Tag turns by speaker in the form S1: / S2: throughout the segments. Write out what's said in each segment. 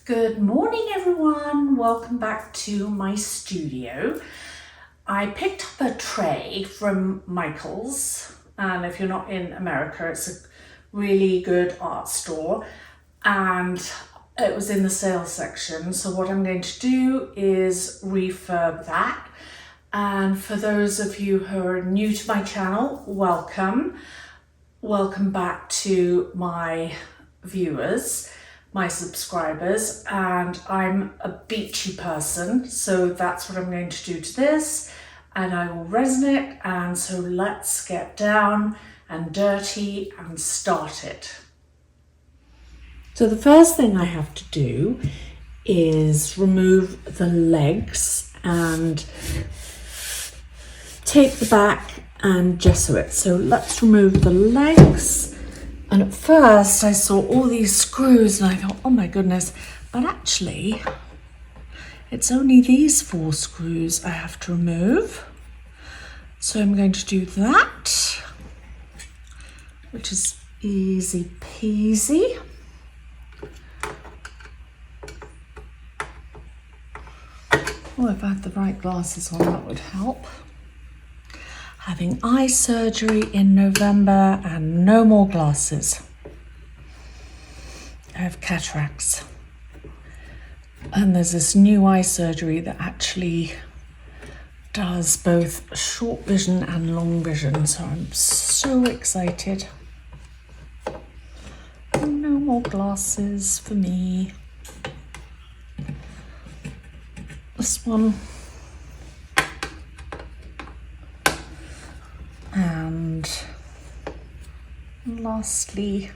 S1: Good morning everyone, welcome back to my studio. I picked up a tray from Michael's, and if you're not in America, it's a really good art store and it was in the sales section. So what I'm going to do is refurb that. And for those of you who are new to my channel, welcome. Welcome back to my viewers, my subscribers, and I'm a beachy person, so that's what I'm going to do to this, and I will resin it. And so let's get down and dirty and start it. So the first thing I have to do is remove the legs and take the back and gesso it. So let's remove the legs. And at first I saw all these screws and I thought, oh my goodness, but actually it's only these 4 screws I have to remove. So I'm going to do that, which is easy peasy. Oh, if I had the right glasses on, that would help. Having eye surgery in November and no more glasses. I have cataracts. And there's this new eye surgery that actually does both short vision and long vision. So I'm so excited. No more glasses for me. This one. And lastly,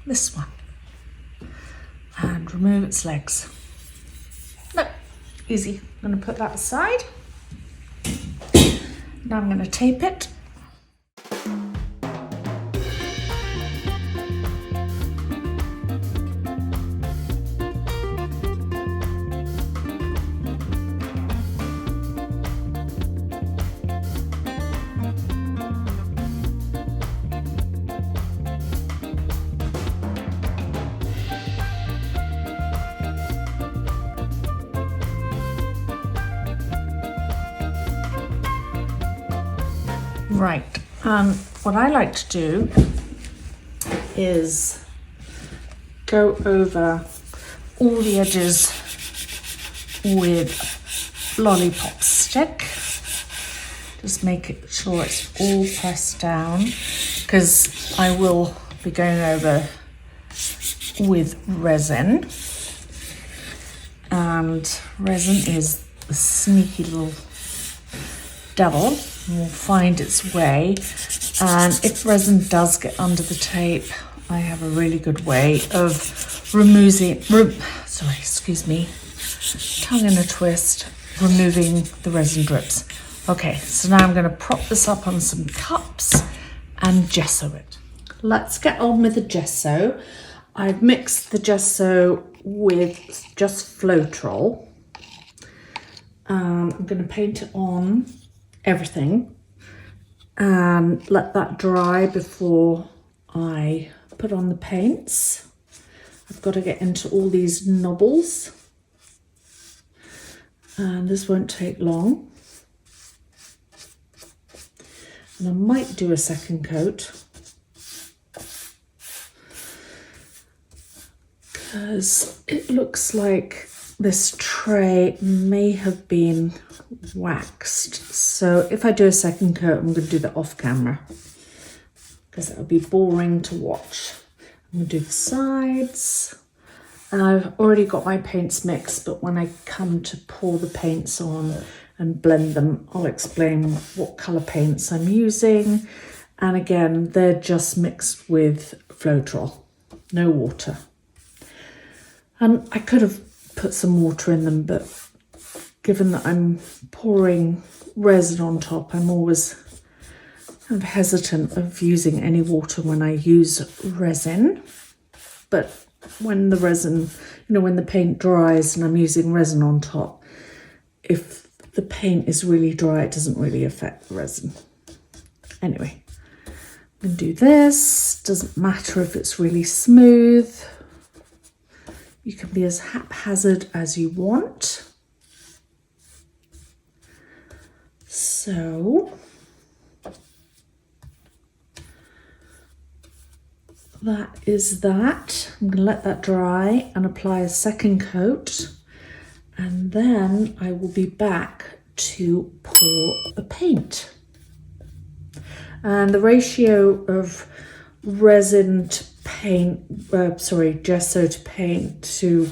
S1: this one, and remove its legs. No, easy. I'm going to put that aside. Now I'm going to tape it. Right, what I like to do is go over all the edges with lollipop stick. Just make it sure it's all pressed down, because I will be going over with resin, and resin is the sneaky little devil. Will find its way, and if resin does get under the tape, I have a really good way of removing tongue in a twist, removing the resin drips. Okay, so now I'm going to prop this up on some cups and gesso it. Let's get on with the gesso. I've mixed the gesso with just Floetrol. I'm going to paint it on everything and let that dry before I put on the paints. I've got to get into all these knobbles, and this won't take long. And I might do a second coat because it looks like this tray may have been waxed. So if I do a second coat, I'm going to do that off camera because that would be boring to watch. I'm going to do the sides, and I've already got my paints mixed, but when I come to pour the paints on and blend them, I'll explain what colour paints I'm using. And again, they're just mixed with Floetrol, no water. And I could have put some water in them, but given that I'm pouring resin on top, I'm always kind of hesitant of using any water when I use resin. But when the resin, when the paint dries and I'm using resin on top, if the paint is really dry, it doesn't really affect the resin. Anyway, You can do this, doesn't matter if it's really smooth. You can be as haphazard as you want. So that is that. I'm going to let that dry and apply a second coat, and then I will be back to pour the paint. And the ratio of resin to paint, gesso to paint to,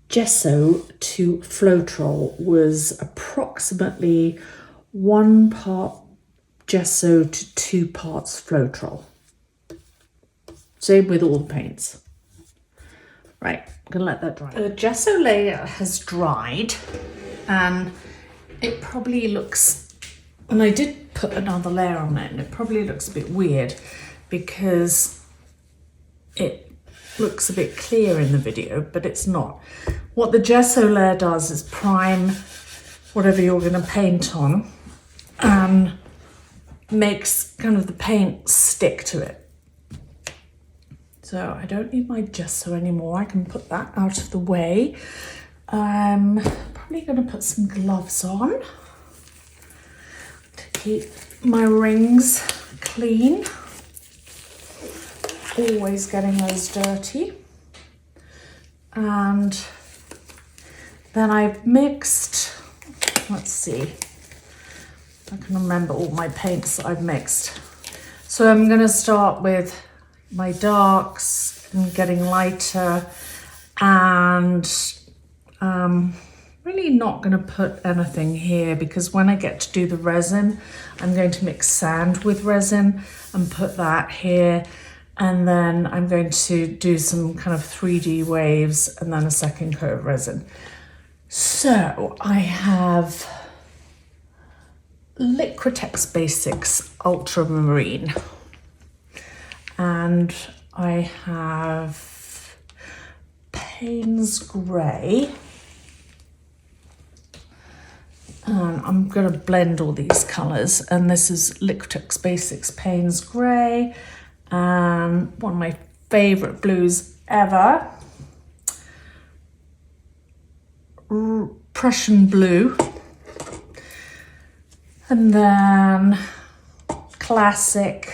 S1: gesso to Floetrol was approximately 1 part gesso to 2 parts Floetrol. Same with all the paints. Right, I'm gonna let that dry. The gesso layer has dried, and it probably looks, and I did put another layer on it, and it probably looks a bit weird because it looks a bit clear in the video, but it's not. What the gesso layer does is prime whatever you're going to paint on and makes kind of the paint stick to it. So I don't need my gesso anymore. I can put that out of the way. I'm probably going to put some gloves on to keep my rings clean. Always getting those dirty. And then I've mixed, let's see, I can remember all my paints that I've mixed. So I'm going to start with my darks and getting lighter, and really not going to put anything here because when I get to do the resin, I'm going to mix sand with resin and put that here. And then I'm going to do some kind of 3D waves and then a second coat of resin. So I have Liquitex Basics Ultramarine, and I have Payne's Grey, and I'm going to blend all these colours, and this is Liquitex Basics Payne's Grey, and one of my favourite blues ever, Prussian blue, and then classic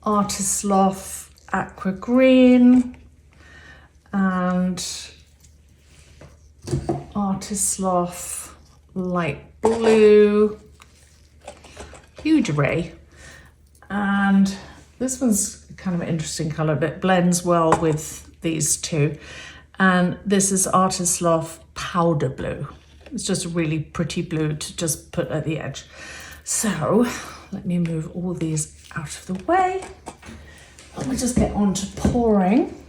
S1: Artist Loft Aqua green, and Artist Loft light blue, huge array. And this one's kind of an interesting colour, but it blends well with these two. And this is Artist Loft powder blue. It's just a really pretty blue to just put at the edge. So let me move all these out of the way. Let me just get on to pouring.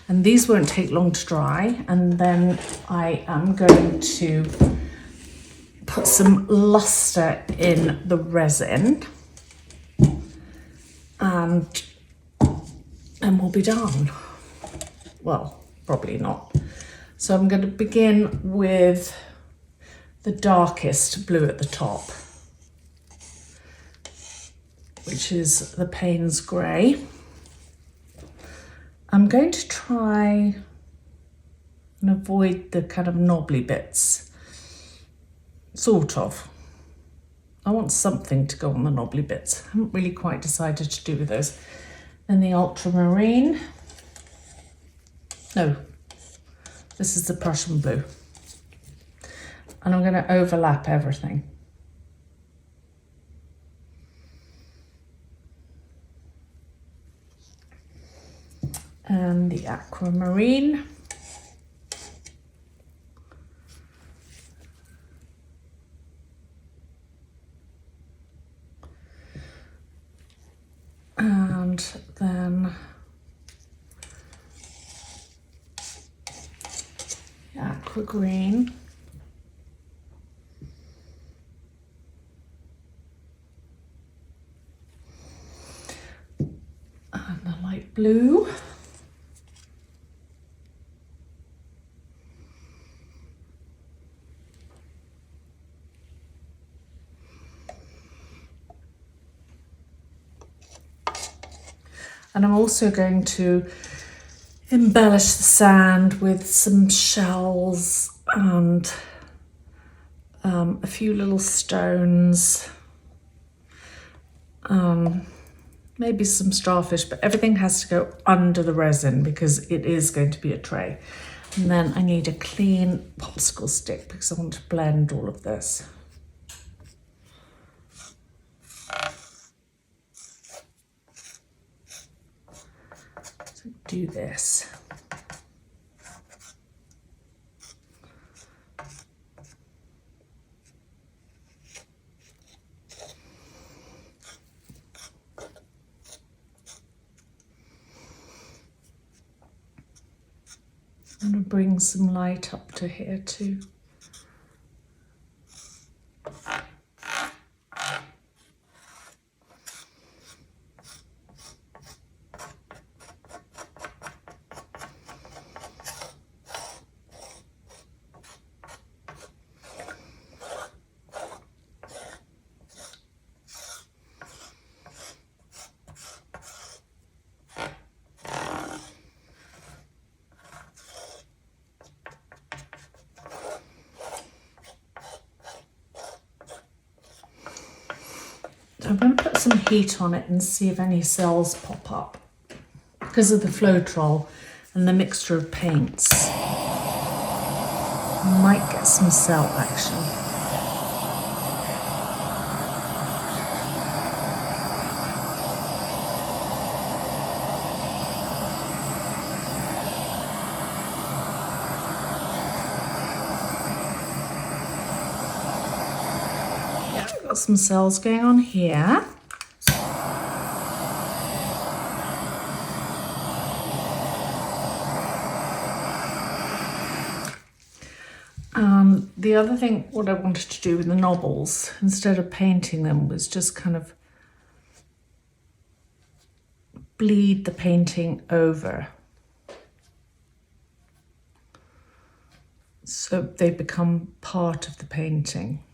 S1: And these won't take long to dry. And then I am going to put some luster in the resin. And we'll be done. Well, probably not. So I'm going to begin with the darkest blue at the top, which is the Payne's Grey. I'm going to try and avoid the kind of knobbly bits, sort of. I want something to go on the knobbly bits. I haven't really quite decided to do with those. Then the ultramarine. No, this is the Prussian blue. And I'm going to overlap everything. And the aquamarine. And then the aqua green. And the light blue. And I'm also going to embellish the sand with some shells and a few little stones, maybe some starfish, but everything has to go under the resin because it is going to be a tray. And then I need a clean popsicle stick because I want to blend all of this. So do this. I'm going to bring some light up to here too. I'm going to put some heat on it and see if any cells pop up because of the Floetrol and the mixture of paints. Might get some cell action. Got some cells going on here. The other thing, what I wanted to do with the knobbles, instead of painting them, was just kind of bleed the painting over. So they become part of the painting.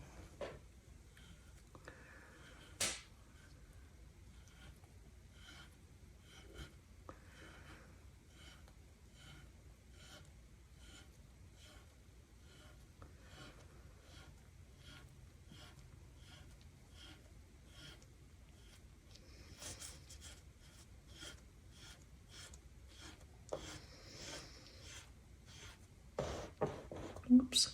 S1: Oops.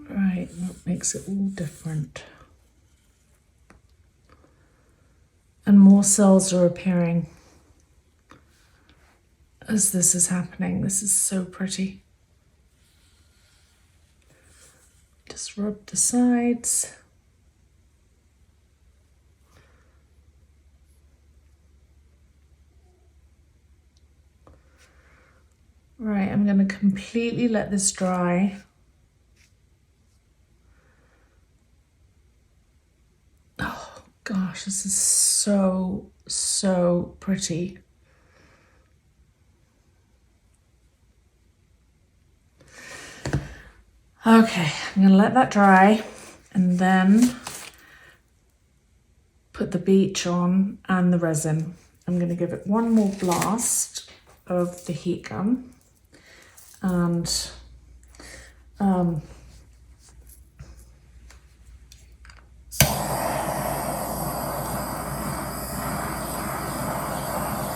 S1: Right, that makes it all different. And more cells are appearing as this is happening. This is so pretty. Just rub the sides. Right, I'm going to completely let this dry. Oh gosh, this is so pretty. Okay, I'm gonna let that dry and then put the beach on and the resin. I'm gonna give it one more blast of the heat gun and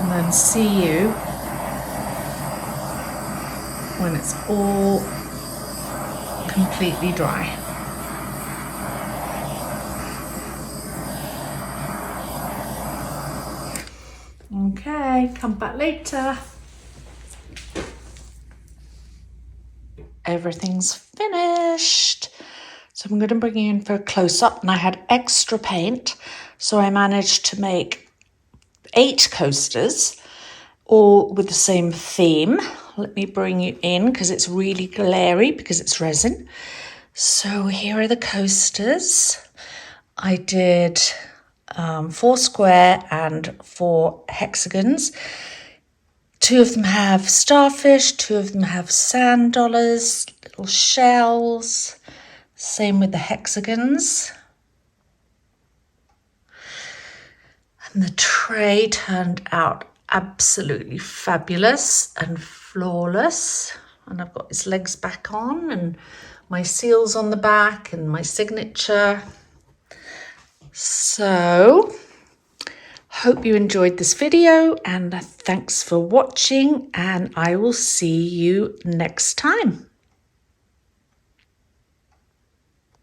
S1: then see you when it's all completely dry. Okay, come back later. Everything's finished. So I'm going to bring you in for a close-up, and I had extra paint, so I managed to make 8 coasters, all with the same theme. Let me bring you in because it's really glary because it's resin. So here are the coasters. I did 4 square and 4 hexagons. 2 of them have starfish, 2 of them have sand dollars, little shells. Same with the hexagons. And the tray turned out absolutely fabulous and flawless. And I've got his legs back on and my seals on the back and my signature. So, hope you enjoyed this video and thanks for watching, and I will see you next time.